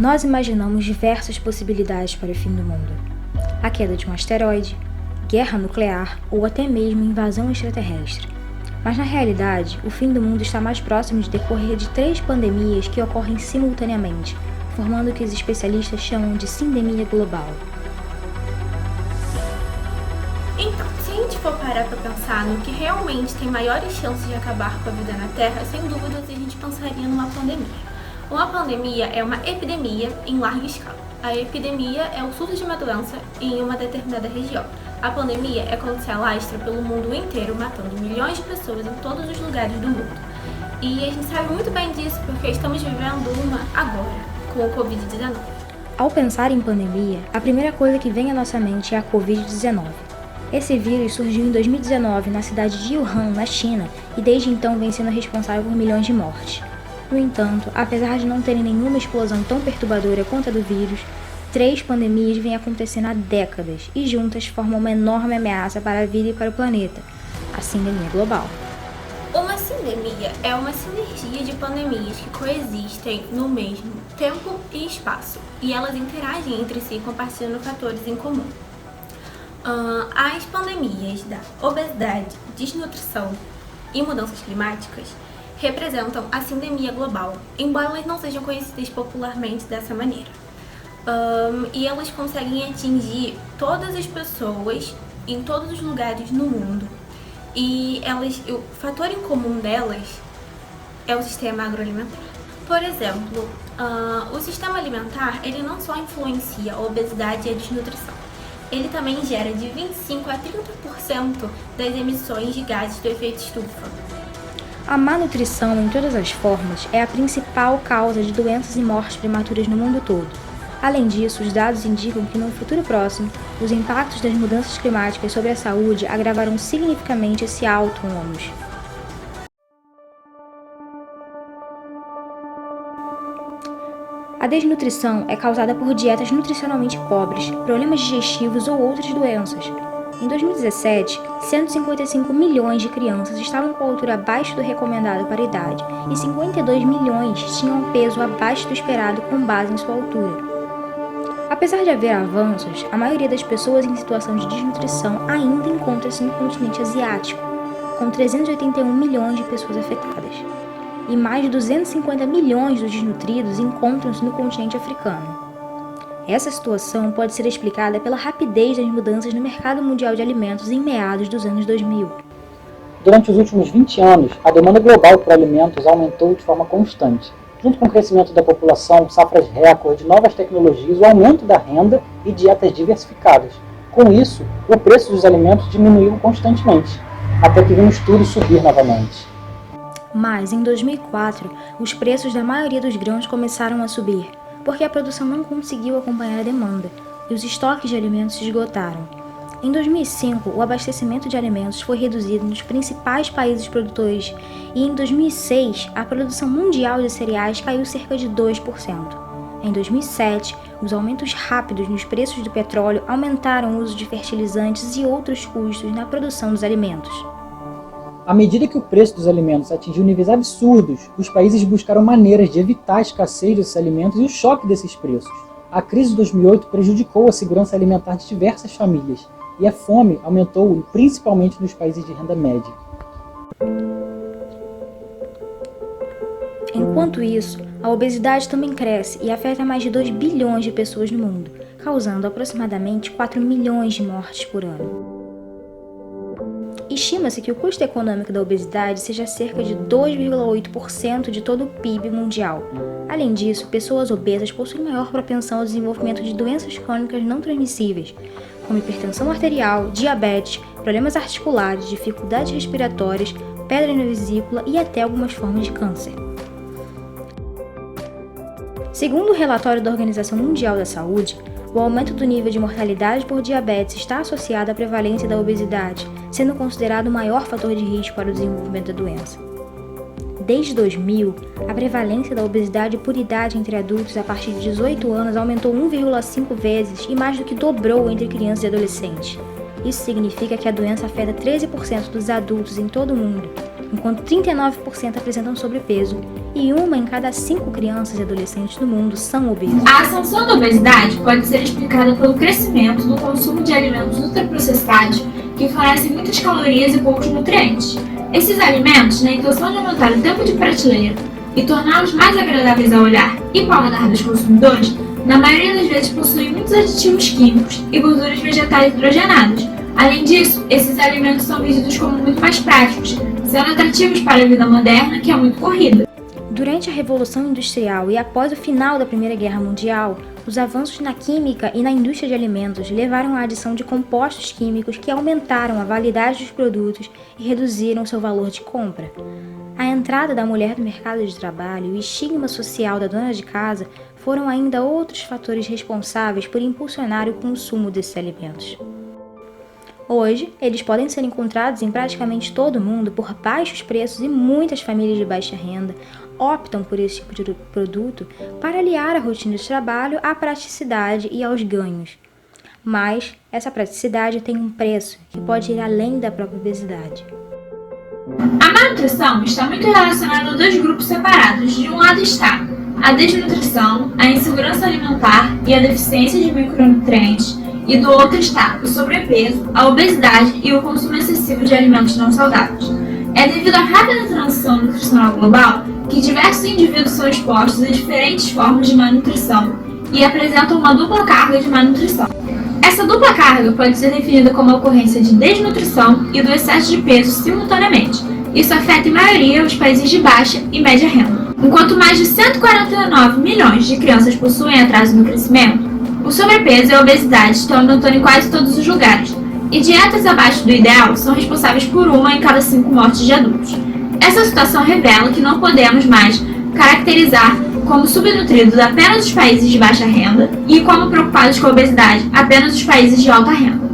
Nós imaginamos diversas possibilidades para o fim do mundo. A queda de um asteroide, guerra nuclear ou até mesmo invasão extraterrestre. Mas na realidade, o fim do mundo está mais próximo de decorrer de 3 pandemias que ocorrem simultaneamente, formando o que os especialistas chamam de sindemia global. Então, se a gente for parar para pensar no que realmente tem maiores chances de acabar com a vida na Terra, sem dúvidas a gente pensaria numa pandemia. Uma pandemia é uma epidemia em larga escala. A epidemia é o surto de uma doença em uma determinada região. A pandemia é quando se alastra pelo mundo inteiro, matando milhões de pessoas em todos os lugares do mundo. E a gente sabe muito bem disso porque estamos vivendo uma agora, com o Covid-19. Ao pensar em pandemia, a primeira coisa que vem à nossa mente é a Covid-19. Esse vírus surgiu em 2019 na cidade de Wuhan, na China, e desde então vem sendo responsável por milhões de mortes. No entanto, apesar de não terem nenhuma explosão tão perturbadora quanto a do vírus, 3 pandemias vêm acontecendo há décadas e juntas formam uma enorme ameaça para a vida e para o planeta, a sindemia global. Uma sindemia é uma sinergia de pandemias que coexistem no mesmo tempo e espaço, e elas interagem entre si compartilhando fatores em comum. As pandemias da obesidade, desnutrição e mudanças climáticas representam a sindemia global, embora elas não sejam conhecidas popularmente dessa maneira. E elas conseguem atingir todas as pessoas em todos os lugares no mundo. E o fator em comum delas é o sistema agroalimentar. Por exemplo, o sistema alimentar ele não só influencia a obesidade e a desnutrição, ele também gera de 25% a 30% das emissões de gases do efeito estufa. A má nutrição, em todas as formas, é a principal causa de doenças e mortes prematuras no mundo todo. Além disso, os dados indicam que no futuro próximo, os impactos das mudanças climáticas sobre a saúde agravarão significativamente esse alto ônus. A desnutrição é causada por dietas nutricionalmente pobres, problemas digestivos ou outras doenças. Em 2017, 155 milhões de crianças estavam com a altura abaixo do recomendado para a idade e 52 milhões tinham peso abaixo do esperado com base em sua altura. Apesar de haver avanços, a maioria das pessoas em situação de desnutrição ainda encontra-se no continente asiático, com 381 milhões de pessoas afetadas, e mais de 250 milhões dos desnutridos encontram-se no continente africano. Essa situação pode ser explicada pela rapidez das mudanças no mercado mundial de alimentos em meados dos anos 2000. Durante os últimos 20 anos, a demanda global por alimentos aumentou de forma constante, junto com o crescimento da população, safras recorde, novas tecnologias, o aumento da renda e dietas diversificadas. Com isso, o preço dos alimentos diminuiu constantemente, até que vimos tudo subir novamente. Mas, em 2004, os preços da maioria dos grãos começaram a subir, porque a produção não conseguiu acompanhar a demanda, e os estoques de alimentos se esgotaram. Em 2005, o abastecimento de alimentos foi reduzido nos principais países produtores, e em 2006, a produção mundial de cereais caiu cerca de 2%. Em 2007, os aumentos rápidos nos preços do petróleo aumentaram o uso de fertilizantes e outros custos na produção dos alimentos. À medida que o preço dos alimentos atingiu níveis absurdos, os países buscaram maneiras de evitar a escassez desses alimentos e o choque desses preços. A crise de 2008 prejudicou a segurança alimentar de diversas famílias, e a fome aumentou principalmente nos países de renda média. Enquanto isso, a obesidade também cresce e afeta mais de 2 bilhões de pessoas no mundo, causando aproximadamente 4 milhões de mortes por ano. Estima-se que o custo econômico da obesidade seja cerca de 2,8% de todo o PIB mundial. Além disso, pessoas obesas possuem maior propensão ao desenvolvimento de doenças crônicas não transmissíveis, como hipertensão arterial, diabetes, problemas articulares, dificuldades respiratórias, pedra na vesícula e até algumas formas de câncer. Segundo o relatório da Organização Mundial da Saúde, o aumento do nível de mortalidade por diabetes está associado à prevalência da obesidade, sendo considerado o maior fator de risco para o desenvolvimento da doença. Desde 2000, a prevalência da obesidade por idade entre adultos a partir de 18 anos aumentou 1,5 vezes e mais do que dobrou entre crianças e adolescentes. Isso significa que a doença afeta 13% dos adultos em todo o mundo. enquanto 39% apresentam sobrepeso e 1 em cada 5 crianças e adolescentes do mundo são obesos. A ascensão da obesidade pode ser explicada pelo crescimento do consumo de alimentos ultraprocessados que fornecem muitas calorias e poucos nutrientes. Esses alimentos, na intenção de aumentar o tempo de prateleira e torná-los mais agradáveis ao olhar e paladar dos consumidores, na maioria das vezes possuem muitos aditivos químicos e gorduras vegetais hidrogenadas. Além disso, esses alimentos são vistos como muito mais práticos, sendo atrativos para a vida moderna, que é muito corrida. Durante a Revolução Industrial e após o final da Primeira Guerra Mundial, os avanços na química e na indústria de alimentos levaram à adição de compostos químicos que aumentaram a validade dos produtos e reduziram seu valor de compra. A entrada da mulher no mercado de trabalho e o estigma social da dona de casa foram ainda outros fatores responsáveis por impulsionar o consumo desses alimentos. Hoje, eles podem ser encontrados em praticamente todo o mundo por baixos preços e muitas famílias de baixa renda optam por esse tipo de produto para aliar a rotina de trabalho à praticidade e aos ganhos. Mas essa praticidade tem um preço que pode ir além da própria obesidade. A malnutrição está muito relacionada a dois grupos separados. De um lado está a desnutrição, a insegurança alimentar e a deficiência de micronutrientes, e do outro está o sobrepeso, a obesidade e o consumo excessivo de alimentos não saudáveis. É devido à rápida transição nutricional global que diversos indivíduos são expostos a diferentes formas de malnutrição e apresentam uma dupla carga de malnutrição. Essa dupla carga pode ser definida como a ocorrência de desnutrição e do excesso de peso simultaneamente. Isso afeta em maioria os países de baixa e média renda. Enquanto mais de 149 milhões de crianças possuem atraso no crescimento, o sobrepeso e a obesidade estão aumentando em quase todos os lugares, e dietas abaixo do ideal são responsáveis por 1 em cada 5 mortes de adultos. Essa situação revela que não podemos mais caracterizar como subnutridos apenas os países de baixa renda e como preocupados com a obesidade apenas os países de alta renda.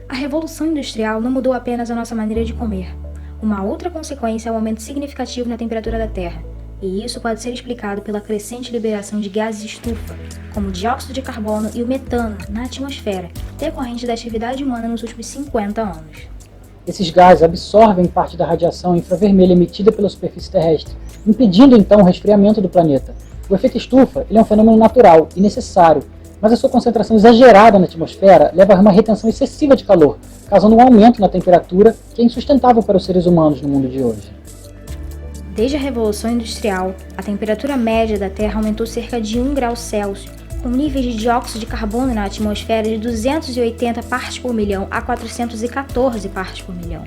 A Revolução Industrial não mudou apenas a nossa maneira de comer. Uma outra consequência é o aumento significativo na temperatura da Terra, e isso pode ser explicado pela crescente liberação de gases estufa, como o dióxido de carbono e o metano, na atmosfera, decorrente da atividade humana nos últimos 50 anos. Esses gases absorvem parte da radiação infravermelha emitida pela superfície terrestre, impedindo então o resfriamento do planeta. O efeito estufa é um fenômeno natural e necessário, mas a sua concentração exagerada na atmosfera leva a uma retenção excessiva de calor, causando um aumento na temperatura que é insustentável para os seres humanos no mundo de hoje. Desde a Revolução Industrial, a temperatura média da Terra aumentou cerca de 1 grau Celsius, com níveis de dióxido de carbono na atmosfera de 280 partes por milhão a 414 partes por milhão.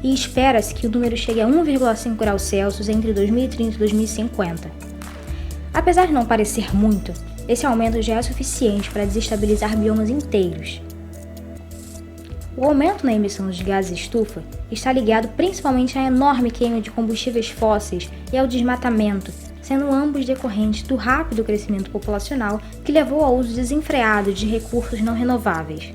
E espera-se que o número chegue a 1,5 graus Celsius entre 2030 e 2050. Apesar de não parecer muito, esse aumento já é suficiente para desestabilizar biomas inteiros. O aumento na emissão de gases estufa está ligado principalmente à enorme queima de combustíveis fósseis e ao desmatamento, sendo ambos decorrentes do rápido crescimento populacional que levou ao uso desenfreado de recursos não renováveis.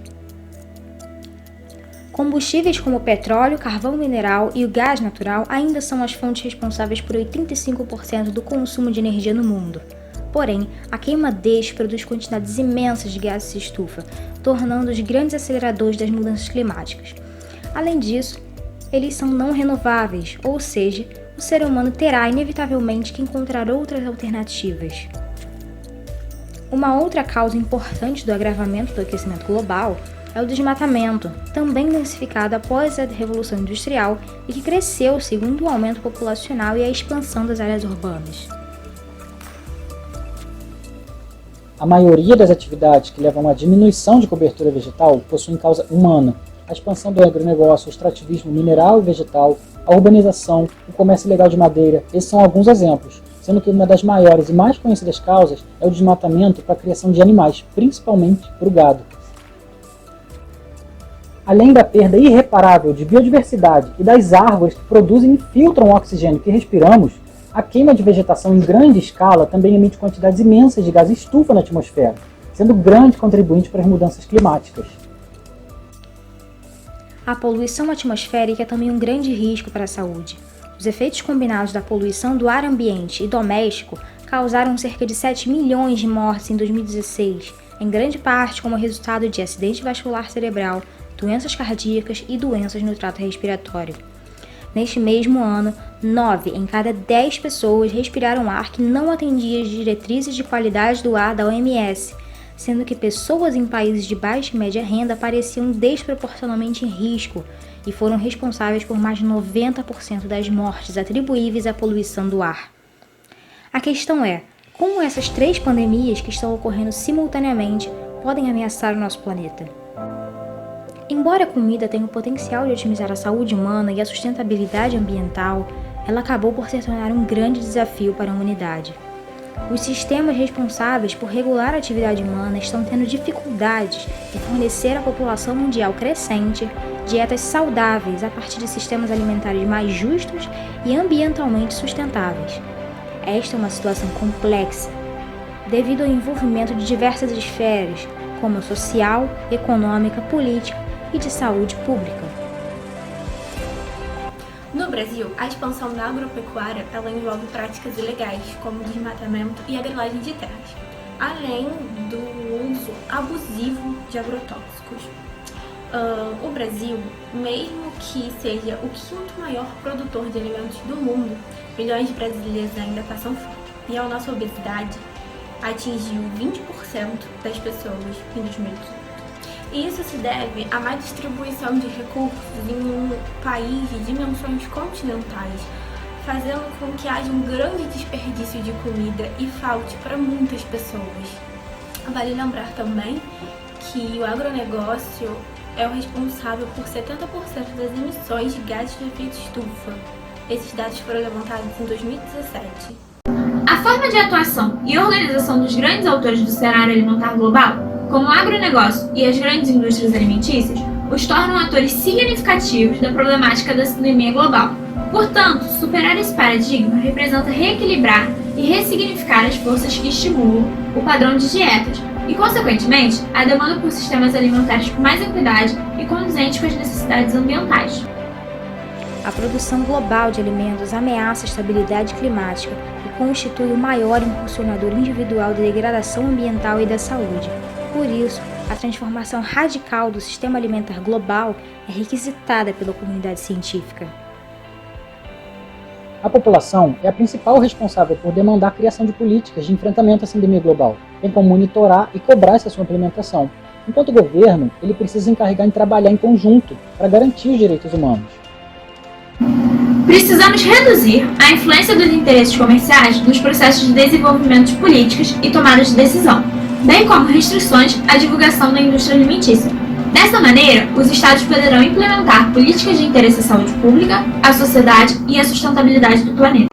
Combustíveis como o petróleo, carvão mineral e o gás natural ainda são as fontes responsáveis por 85% do consumo de energia no mundo. Porém, a queima destes produz quantidades imensas de gases de estufa, tornando-os grandes aceleradores das mudanças climáticas. Além disso, eles são não renováveis, ou seja, o ser humano terá inevitavelmente que encontrar outras alternativas. Uma outra causa importante do agravamento do aquecimento global é o desmatamento, também intensificado após a Revolução Industrial e que cresceu segundo o aumento populacional e a expansão das áreas urbanas. A maioria das atividades que levam a uma diminuição de cobertura vegetal possuem causa humana. A expansão do agronegócio, o extrativismo mineral e vegetal, a urbanização, o comércio ilegal de madeira, esses são alguns exemplos, sendo que uma das maiores e mais conhecidas causas é o desmatamento para a criação de animais, principalmente para o gado. Além da perda irreparável de biodiversidade e das árvores que produzem e filtram o oxigênio que respiramos, a queima de vegetação em grande escala também emite quantidades imensas de gás estufa na atmosfera, sendo grande contribuinte para as mudanças climáticas. A poluição atmosférica é também um grande risco para a saúde. Os efeitos combinados da poluição do ar ambiente e doméstico causaram cerca de 7 milhões de mortes em 2016, em grande parte como resultado de acidente vascular cerebral, doenças cardíacas e doenças no trato respiratório. Neste mesmo ano, 9 em cada 10 pessoas respiraram ar que não atendia às diretrizes de qualidade do ar da OMS, sendo que pessoas em países de baixa e média renda apareciam desproporcionalmente em risco e foram responsáveis por mais de 90% das mortes atribuíveis à poluição do ar. A questão é, como essas 3 pandemias que estão ocorrendo simultaneamente podem ameaçar o nosso planeta? Embora a comida tenha o potencial de otimizar a saúde humana e a sustentabilidade ambiental, ela acabou por se tornar um grande desafio para a humanidade. Os sistemas responsáveis por regular a atividade humana estão tendo dificuldades em fornecer à população mundial crescente dietas saudáveis a partir de sistemas alimentares mais justos e ambientalmente sustentáveis. Esta é uma situação complexa, devido ao envolvimento de diversas esferas, como a social, econômica, política e de saúde pública. No Brasil, a expansão da agropecuária ela envolve práticas ilegais, como desmatamento e a grilagem de terras, além do uso abusivo de agrotóxicos. O Brasil, mesmo que seja o 5º maior produtor de alimentos do mundo, milhões de brasileiros ainda passam fome. E a nossa obesidade atingiu 20% das pessoas em 2018. E isso se deve à má distribuição de recursos em um país de dimensões continentais, fazendo com que haja um grande desperdício de comida e falte para muitas pessoas. Vale lembrar também que o agronegócio é o responsável por 70% das emissões de gases de efeito estufa. Esses dados foram levantados em 2017. A forma de atuação e organização dos grandes autores do cenário alimentar global, como o agronegócio e as grandes indústrias alimentícias, os tornam atores significativos da problemática da cidadania global. Portanto, superar esse paradigma representa reequilibrar e ressignificar as forças que estimulam o padrão de dietas e, consequentemente, a demanda por sistemas alimentares com mais equidade e condizentes com as necessidades ambientais. A produção global de alimentos ameaça a estabilidade climática e constitui o maior impulsionador individual da degradação ambiental e da saúde. Por isso, a transformação radical do sistema alimentar global é requisitada pela comunidade científica. A população é a principal responsável por demandar a criação de políticas de enfrentamento à sindemia global, bem como monitorar e cobrar essa sua implementação. Enquanto governo, ele precisa se encarregar em trabalhar em conjunto para garantir os direitos humanos. Precisamos reduzir a influência dos interesses comerciais nos processos de desenvolvimento de políticas e tomadas de decisão, bem como restrições à divulgação da indústria alimentícia. Dessa maneira, os Estados poderão implementar políticas de interesse à saúde pública, à sociedade e à sustentabilidade do planeta.